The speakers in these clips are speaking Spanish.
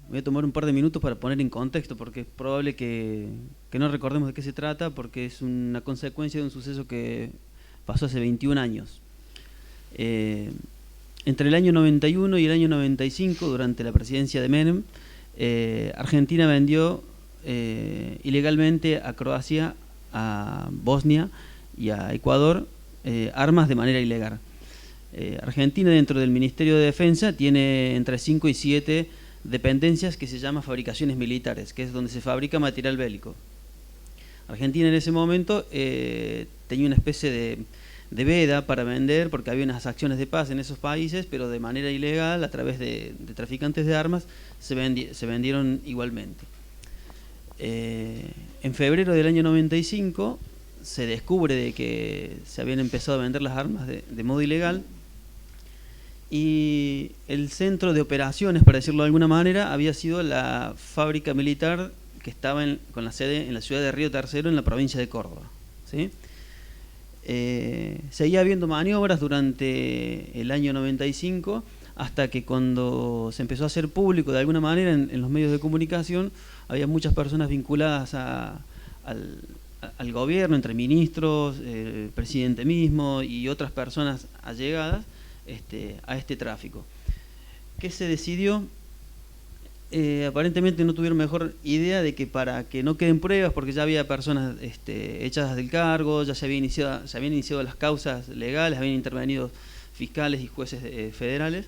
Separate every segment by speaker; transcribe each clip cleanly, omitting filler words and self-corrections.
Speaker 1: Voy a tomar un par de minutos para poner en contexto, porque es probable que no recordemos de qué se trata, porque es una consecuencia de un suceso que pasó hace 21 años. Eh, Entre el año 91 y el año 95, durante la presidencia de Menem, Argentina vendió ilegalmente a Croacia, a Bosnia y a Ecuador armas de manera ilegal. Argentina, dentro del Ministerio de Defensa, tiene entre 5 y 7 dependencias que se llaman fabricaciones militares, que es donde se fabrica material bélico. Argentina en ese momento tenía una especie de veda para vender, porque había unas acciones de paz en esos países, pero de manera ilegal, a través de traficantes de armas, se vendieron igualmente. En febrero del año 95 se descubre de que se habían empezado a vender las armas de modo ilegal, y el centro de operaciones, para decirlo de alguna manera, había sido la fábrica militar que estaba con la sede en la ciudad de Río Tercero, en la provincia de Córdoba, ¿sí? Seguía habiendo maniobras durante el año 95, hasta que cuando se empezó a hacer público de alguna manera en los medios de comunicación, había muchas personas vinculadas al gobierno, entre ministros, el presidente mismo y otras personas allegadas a este tráfico. ¿Qué se decidió? Aparentemente no tuvieron mejor idea de que, para que no queden pruebas, porque ya había personas echadas del cargo, ya se habían iniciado las causas legales, habían intervenido fiscales y jueces federales,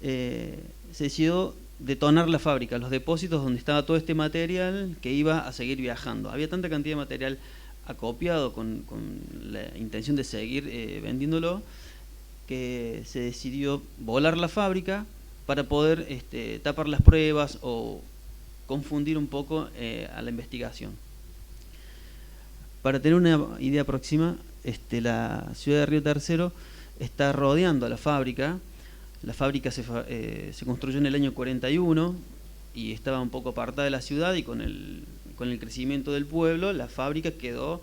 Speaker 1: se decidió detonar la fábrica, los depósitos donde estaba todo este material que iba a seguir viajando. Había tanta cantidad de material acopiado con la intención de seguir vendiéndolo, que se decidió volar la fábrica para poder tapar las pruebas o confundir un poco a la investigación. Para tener una idea próxima, la ciudad de Río Tercero está rodeando a la fábrica. La fábrica se construyó en el año 41 y estaba un poco apartada de la ciudad, y con el crecimiento del pueblo, la fábrica quedó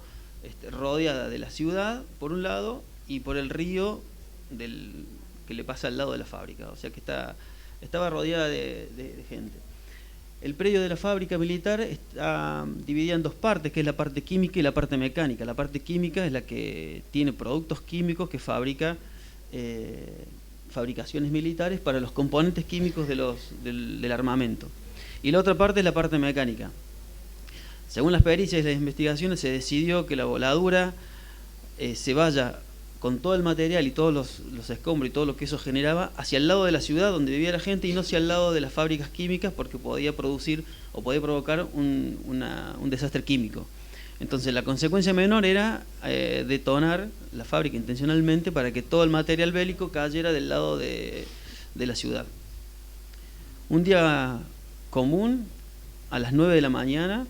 Speaker 1: rodeada de la ciudad por un lado y por el río que le pasa al lado de la fábrica, o sea que estaba rodeada de gente. El predio de la fábrica militar está dividida en dos partes, que es la parte química y la parte mecánica. La parte química es la que tiene productos químicos que fabrica fabricaciones militares para los componentes químicos del armamento. Y la otra parte es la parte mecánica. Según las pericias y las investigaciones, se decidió que la voladura se vaya con todo el material y todos los escombros y todo lo que eso generaba hacia el lado de la ciudad donde vivía la gente, y no hacia el lado de las fábricas químicas, porque podía producir o podía provocar un desastre químico. Entonces la consecuencia menor era detonar la fábrica intencionalmente para que todo el material bélico cayera del lado de la ciudad. Un día común, a las 9 de la mañana,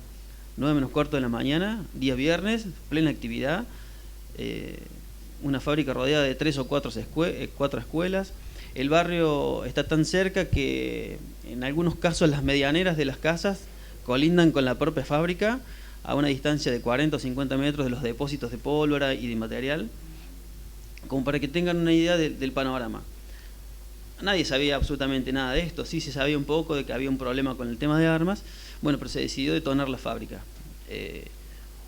Speaker 1: 9 menos cuarto de la mañana, día viernes, plena actividad, una fábrica rodeada de 3 o 4 escuelas. El barrio está tan cerca que en algunos casos las medianeras de las casas colindan con la propia fábrica, a una distancia de 40 o 50 metros de los depósitos de pólvora y de material, como para que tengan una idea del panorama. Nadie sabía absolutamente nada de esto, sí se sabía un poco de que había un problema con el tema de armas, bueno, pero se decidió detonar la fábrica.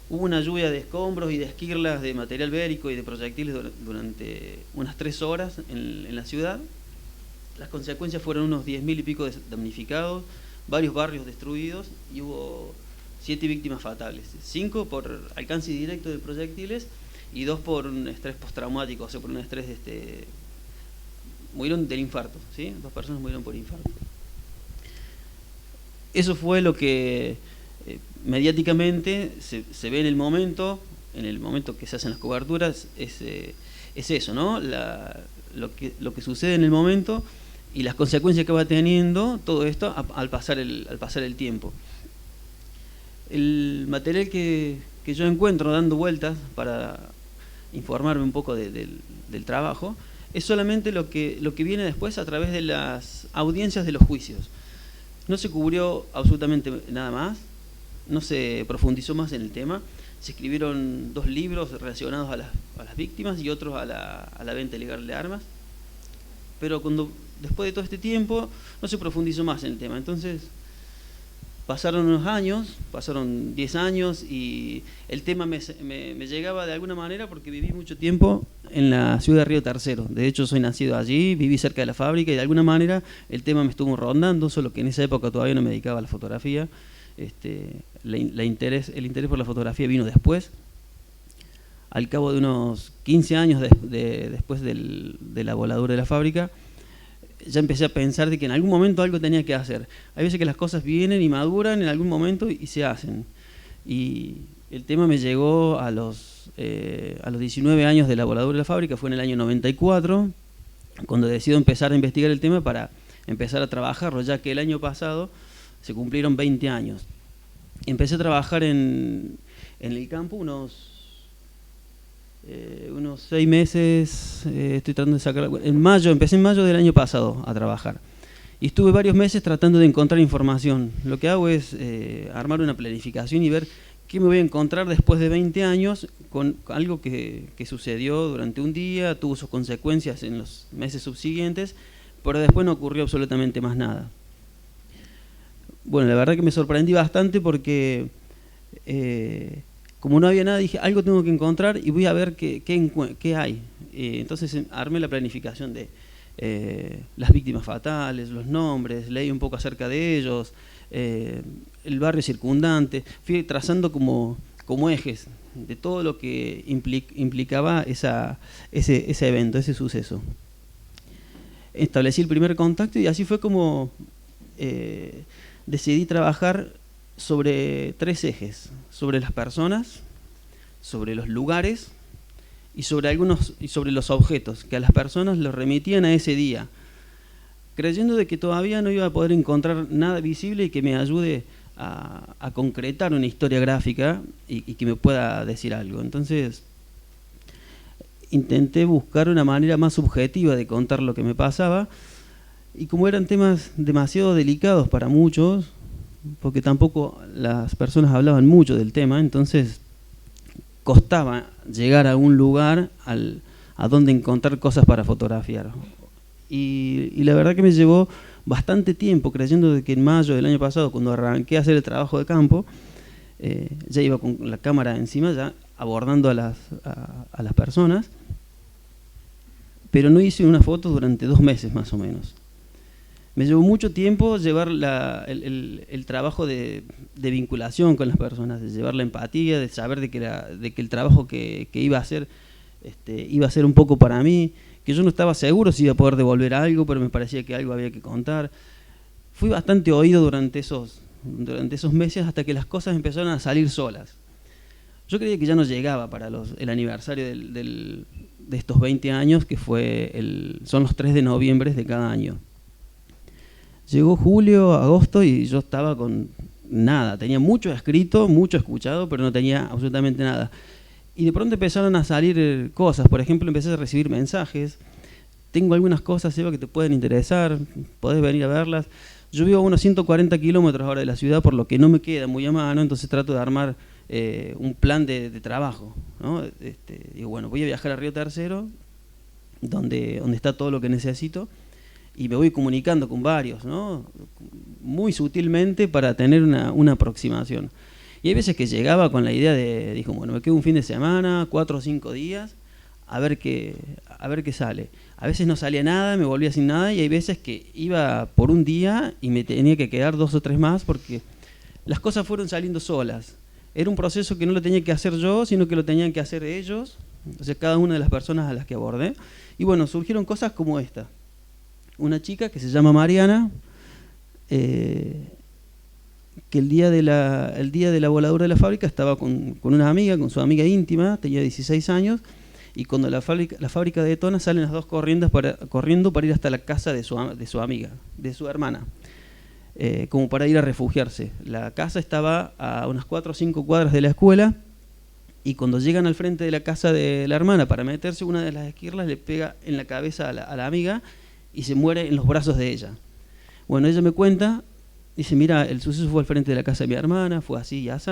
Speaker 1: Hubo una lluvia de escombros y de esquirlas de material bélico y de proyectiles durante unas 3 horas en la ciudad. Las consecuencias fueron unos 10.000 y pico de damnificados, varios barrios destruidos, y hubo 7 víctimas fatales. 5 por alcance directo de proyectiles y 2 por un estrés postraumático, o sea, por un estrés murieron del infarto, ¿sí? 2 personas murieron por infarto. Eso fue lo que mediáticamente se ve en el momento que se hacen las coberturas, es eso, ¿no? Lo que sucede en el momento y las consecuencias que va teniendo todo esto al pasar el tiempo. El material que yo encuentro dando vueltas para informarme un poco del trabajo es solamente lo que viene después a través de las audiencias de los juicios. No se cubrió absolutamente nada más, no se profundizó más en el tema. Se escribieron 2 libros relacionados a las víctimas y otros a la venta ilegal de armas. Pero cuando después de todo este tiempo, no se profundizó más en el tema. Entonces, pasaron unos años, pasaron 10 años y el tema me llegaba de alguna manera porque viví mucho tiempo en la ciudad de Río Tercero. De hecho, soy nacido allí, viví cerca de la fábrica y de alguna manera el tema me estuvo rondando, solo que en esa época todavía no me dedicaba a la fotografía. El interés por la fotografía vino después. Al cabo de unos 15 años después de la voladura de la fábrica, ya empecé a pensar de que en algún momento algo tenía que hacer. Hay veces que las cosas vienen y maduran en algún momento y se hacen. Y el tema me llegó a los 19 años de la voladura de la fábrica, fue en el año 94, cuando decido empezar a investigar el tema para empezar a trabajarlo, ya que el año pasado se cumplieron 20 años. Empecé a trabajar en el campo unos 6 meses, estoy tratando de sacar... empecé en mayo del año pasado a trabajar. Y estuve varios meses tratando de encontrar información. Lo que hago es armar una planificación y ver qué me voy a encontrar después de 20 años con algo que sucedió durante un día, tuvo sus consecuencias en los meses subsiguientes, pero después no ocurrió absolutamente más nada. Bueno, la verdad que me sorprendí bastante porque... como no había nada, dije, algo tengo que encontrar y voy a ver qué hay. Entonces armé la planificación de las víctimas fatales, los nombres, leí un poco acerca de ellos, el barrio circundante. Fui trazando como ejes de todo lo que implicaba ese evento, ese suceso. Establecí el primer contacto y así fue como decidí trabajar sobre 3 ejes: sobre las personas, sobre los lugares y sobre los objetos, que a las personas los remitían a ese día, creyendo de que todavía no iba a poder encontrar nada visible y que me ayude a concretar una historia gráfica y que me pueda decir algo. Entonces intenté buscar una manera más subjetiva de contar lo que me pasaba, y como eran temas demasiado delicados para muchos, porque tampoco las personas hablaban mucho del tema, entonces costaba llegar a un lugar a donde encontrar cosas para fotografiar. Y la verdad que me llevó bastante tiempo, creyendo de que en mayo del año pasado, cuando arranqué a hacer el trabajo de campo, ya iba con la cámara encima, ya abordando a las personas, pero no hice una foto durante 2 meses más o menos. Me llevó mucho tiempo llevar el trabajo de vinculación con las personas, de llevar la empatía, de saber de que el trabajo que iba a hacer iba a ser un poco para mí, que yo no estaba seguro si iba a poder devolver algo, pero me parecía que algo había que contar. Fui bastante oído durante esos meses hasta que las cosas empezaron a salir solas. Yo creía que ya no llegaba para el aniversario de estos 20 años, que son los 3 de noviembre de cada año. Llegó julio, agosto y yo estaba con nada. Tenía mucho escrito, mucho escuchado, pero no tenía absolutamente nada. Y de pronto empezaron a salir cosas. Por ejemplo, empecé a recibir mensajes. Tengo algunas cosas, Eva, que te pueden interesar. Podés venir a verlas. Yo vivo a unos 140 kilómetros ahora de la ciudad, por lo que no me queda muy a mano, entonces trato de armar un plan de trabajo, ¿no? Digo, bueno, voy a viajar a Río Tercero, donde está todo lo que necesito, y me voy comunicando con varios, ¿no? Muy sutilmente para tener una aproximación. Y hay veces que llegaba con la idea dijo, bueno, me quedo un fin de semana, 4 o 5 días, a ver qué sale. A veces no salía nada, me volvía sin nada, y hay veces que iba por un día y me tenía que quedar 2 o 3 más porque las cosas fueron saliendo solas. Era un proceso que no lo tenía que hacer yo, sino que lo tenían que hacer ellos, o sea, cada una de las personas a las que abordé. Y bueno, surgieron cosas como esta. Una chica que se llama Mariana, que el día de la voladura de la fábrica estaba con una amiga, con su amiga íntima, tenía 16 años, y cuando la fábrica detona salen las dos corriendo para ir hasta la casa de su amiga, de su hermana, como para ir a refugiarse. La casa estaba a unas 4 o 5 cuadras de la escuela, y cuando llegan al frente de la casa de la hermana para meterse, una de las esquirlas le pega en la cabeza a la amiga y se muere en los brazos de ella. Bueno, ella me cuenta, dice, mira, el suceso fue al frente de la casa de mi hermana, fue así y así.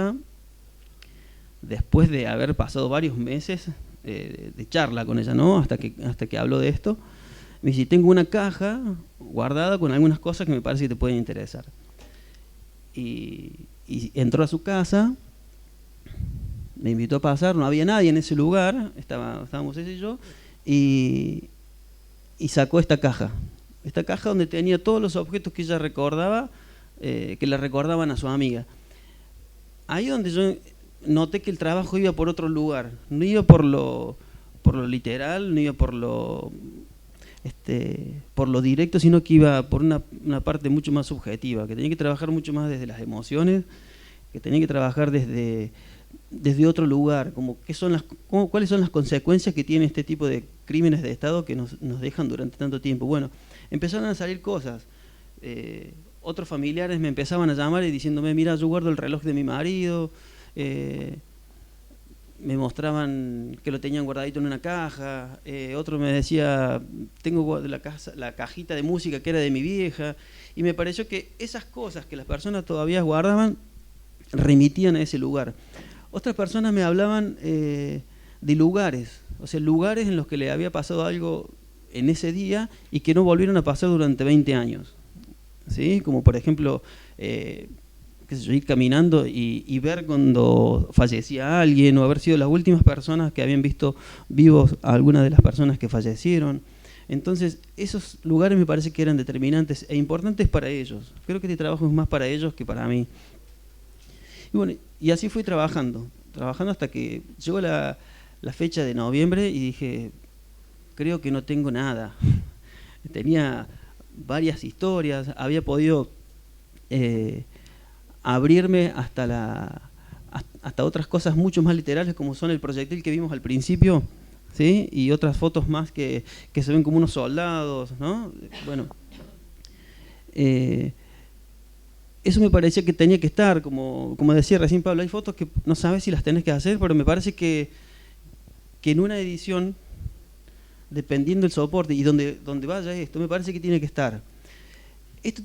Speaker 1: Después de haber pasado varios meses de charla con ella, ¿no? Hasta que habló de esto. Me dice, tengo una caja guardada con algunas cosas que me parece que te pueden interesar. Y entró a su casa, me invitó a pasar, no había nadie en ese lugar, estábamos ella y yo, y sacó esta caja donde tenía todos los objetos que ella recordaba, que le recordaban a su amiga. Ahí donde yo noté que el trabajo iba por otro lugar, no iba por lo literal, no iba por lo directo, sino que iba por una parte mucho más subjetiva, que tenía que trabajar mucho más desde las emociones, que tenía que trabajar desde otro lugar, como cuáles son las consecuencias que tiene este tipo de crímenes de Estado que nos dejan durante tanto tiempo. Bueno, empezaron a salir cosas. Otros familiares me empezaban a llamar y diciéndome, mira, yo guardo el reloj de mi marido, me mostraban que lo tenían guardadito en una caja, otro me decía, tengo la cajita de música que era de mi vieja, y me pareció que esas cosas que las personas todavía guardaban remitían a ese lugar. Otras personas me hablaban de lugares, o sea, lugares en los que le había pasado algo en ese día y que no volvieron a pasar durante 20 años, ¿sí? Como por ejemplo, ir caminando y ver cuando fallecía alguien, o haber sido las últimas personas que habían visto vivos a algunas de las personas que fallecieron. Entonces, esos lugares me parece que eran determinantes e importantes para ellos. Creo que este trabajo es más para ellos que para mí. Y bueno, y así fui trabajando hasta que llegó la fecha de noviembre y dije, creo que no tengo nada. Tenía varias historias, había podido abrirme hasta otras cosas mucho más literales, como son el proyectil que vimos al principio, ¿sí? Y otras fotos más que se ven como unos soldados, ¿no? Bueno, eso me parecía que tenía que estar, como decía recién Pablo, hay fotos que no sabes si las tenés que hacer, pero me parece que en una edición, dependiendo del soporte y donde vaya esto, me parece que tiene que estar. Esto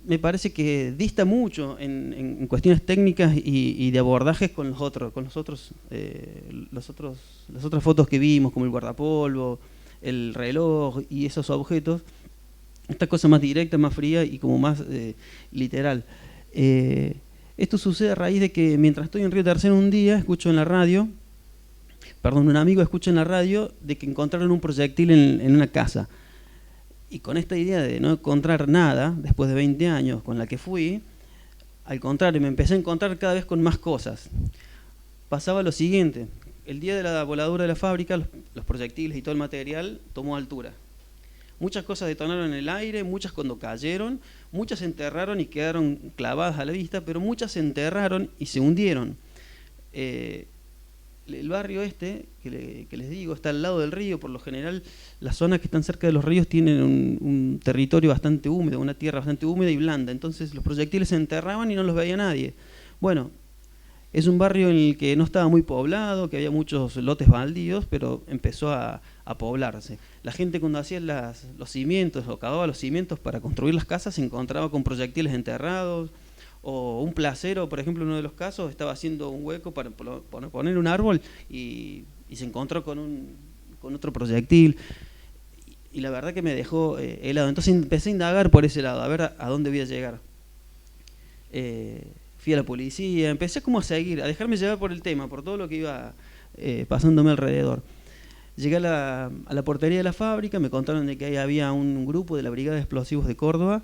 Speaker 1: me parece que dista mucho en cuestiones técnicas y de abordajes con las otras fotos que vimos, como el guardapolvo, el reloj y esos objetos. Esta cosa más directa, más fría y como más literal. Esto sucede a raíz de que mientras estoy en Río Tercero un día, un amigo escucha en la radio de que encontraron un proyectil en una casa. Y con esta idea de no encontrar nada, después de 20 años con la que fui, al contrario, me empecé a encontrar cada vez con más cosas. Pasaba lo siguiente, el día de la voladura de la fábrica, los proyectiles y todo el material tomó altura. Muchas cosas detonaron en el aire, muchas cuando cayeron, muchas se enterraron y quedaron clavadas a la vista, pero muchas se enterraron y se hundieron. El barrio que les digo, está al lado del río. Por lo general, las zonas que están cerca de los ríos tienen un territorio bastante húmedo, una tierra bastante húmeda y blanda. Entonces los proyectiles se enterraban y no los veía nadie. Bueno, es un barrio en el que no estaba muy poblado, que había muchos lotes baldíos, pero empezó a poblarse. La gente cuando hacía los cimientos o cavaba los cimientos para construir las casas se encontraba con proyectiles enterrados. O un placero, por ejemplo, en uno de los casos, estaba haciendo un hueco para poner un árbol y se encontró con otro proyectil. Y la verdad que me dejó helado. Entonces empecé a indagar por ese lado, a ver a dónde voy a llegar. Fui a la policía, empecé como a dejarme llevar por el tema, por todo lo que iba pasándome alrededor. Llegué a la portería de la fábrica, me contaron de que ahí había un grupo de la Brigada de Explosivos de Córdoba,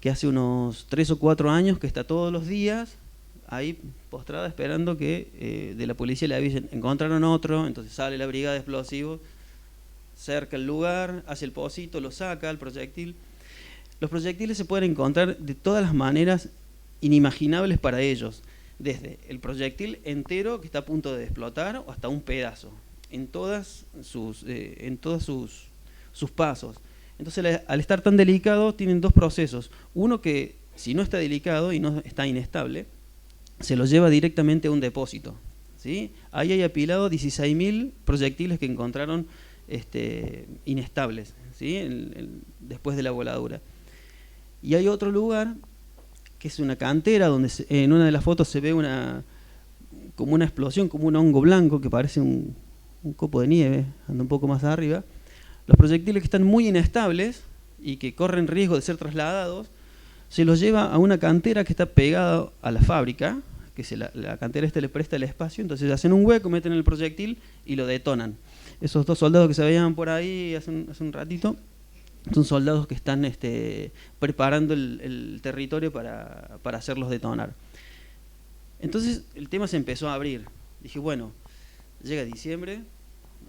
Speaker 1: que hace unos 3 o 4 años que está todos los días ahí postrada esperando que de la policía le avisen, encontraron otro. Entonces sale la brigada de explosivos, cerca el lugar, hace el pocito, lo saca, el proyectil. Los proyectiles se pueden encontrar de todas las maneras inimaginables para ellos, desde el proyectil entero que está a punto de explotar o hasta un pedazo, en todas sus pasos. Entonces, al estar tan delicado, tienen dos procesos. Uno que, si no está delicado y no está inestable, se lo lleva directamente a un depósito, ¿sí? Ahí hay apilado 16.000 proyectiles que encontraron inestables, ¿sí? Después de la voladura. Y hay otro lugar, que es una cantera, donde en una de las fotos se ve como una explosión, como un hongo blanco que parece un copo de nieve, anda un poco más arriba. los proyectiles que están muy inestables y que corren riesgo de ser trasladados, se los lleva a una cantera que está pegada a la fábrica, que la cantera le presta el espacio, entonces hacen un hueco, meten el proyectil y lo detonan. Esos 2 soldados que se veían por ahí hace un ratito, son soldados que están preparando el territorio para hacerlos detonar. Entonces el tema se empezó a abrir. Dije, bueno, llega diciembre,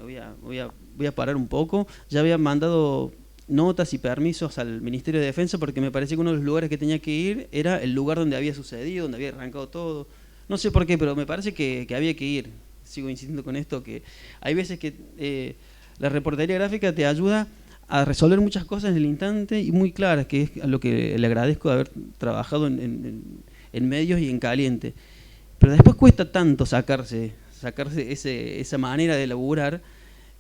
Speaker 1: voy a parar un poco. Ya había mandado notas y permisos al Ministerio de Defensa porque me parecía que uno de los lugares que tenía que ir era el lugar donde había sucedido, donde había arrancado todo. No sé por qué, pero me parece que había que ir. Sigo insistiendo con esto, que hay veces que la reportería gráfica te ayuda a resolver muchas cosas en el instante y muy claras, que es a lo que le agradezco de haber trabajado en medios y en caliente. Pero después cuesta tanto sacarse esa manera de laburar,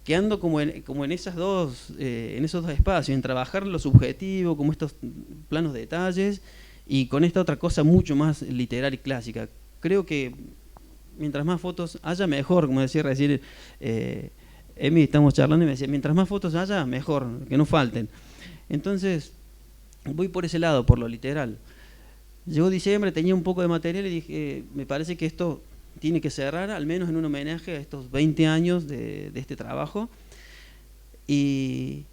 Speaker 1: que ando como en esos dos espacios, en trabajar lo subjetivo, como estos planos de detalles, y con esta otra cosa mucho más literal y clásica. Creo que mientras más fotos haya, mejor, como decía recién Emi, estamos charlando y me decía, mientras más fotos haya, mejor, que no falten. Entonces, voy por ese lado, por lo literal. Llegó diciembre, tenía un poco de material y dije, me parece que esto tiene que cerrar, al menos en un homenaje a estos 20 años de este trabajo. Y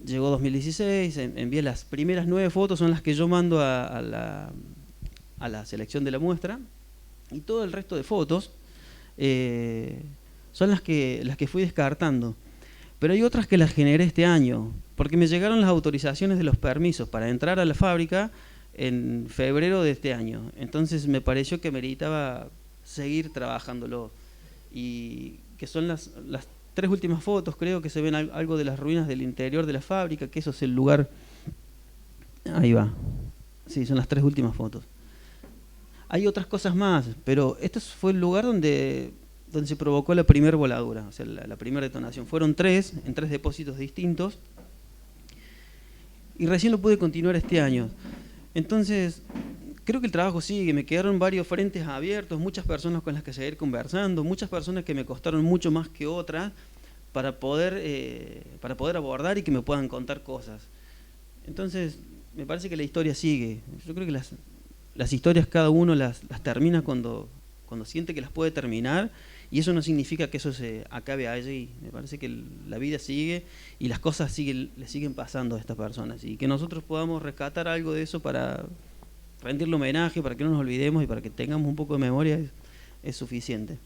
Speaker 1: llegó 2016, envié las primeras 9 fotos, son las que yo mando a la selección de la muestra, y todo el resto de fotos son las que fui descartando. Pero hay otras que las generé este año, porque me llegaron las autorizaciones de los permisos para entrar a la fábrica en febrero de este año. Entonces me pareció que meritaba seguir trabajándolo. Y que son las 3 últimas fotos, creo que se ven algo de las ruinas del interior de la fábrica, que eso es el lugar. Ahí va. Sí, son las 3 últimas fotos. Hay otras cosas más, pero este fue el lugar donde se provocó la primera voladura, o sea, la primera detonación. Fueron 3, en 3 depósitos distintos, y recién lo pude continuar este año. Entonces, creo que el trabajo sigue, me quedaron varios frentes abiertos, muchas personas con las que seguir conversando, muchas personas que me costaron mucho más que otras para poder abordar y que me puedan contar cosas. Entonces, me parece que la historia sigue. Yo creo que las historias cada uno las termina cuando siente que las puede terminar, y eso no significa que eso se acabe allí. Me parece que la vida sigue y las cosas le siguen pasando a estas personas, y que nosotros podamos rescatar algo de eso para rendirle homenaje, para que no nos olvidemos y para que tengamos un poco de memoria es suficiente.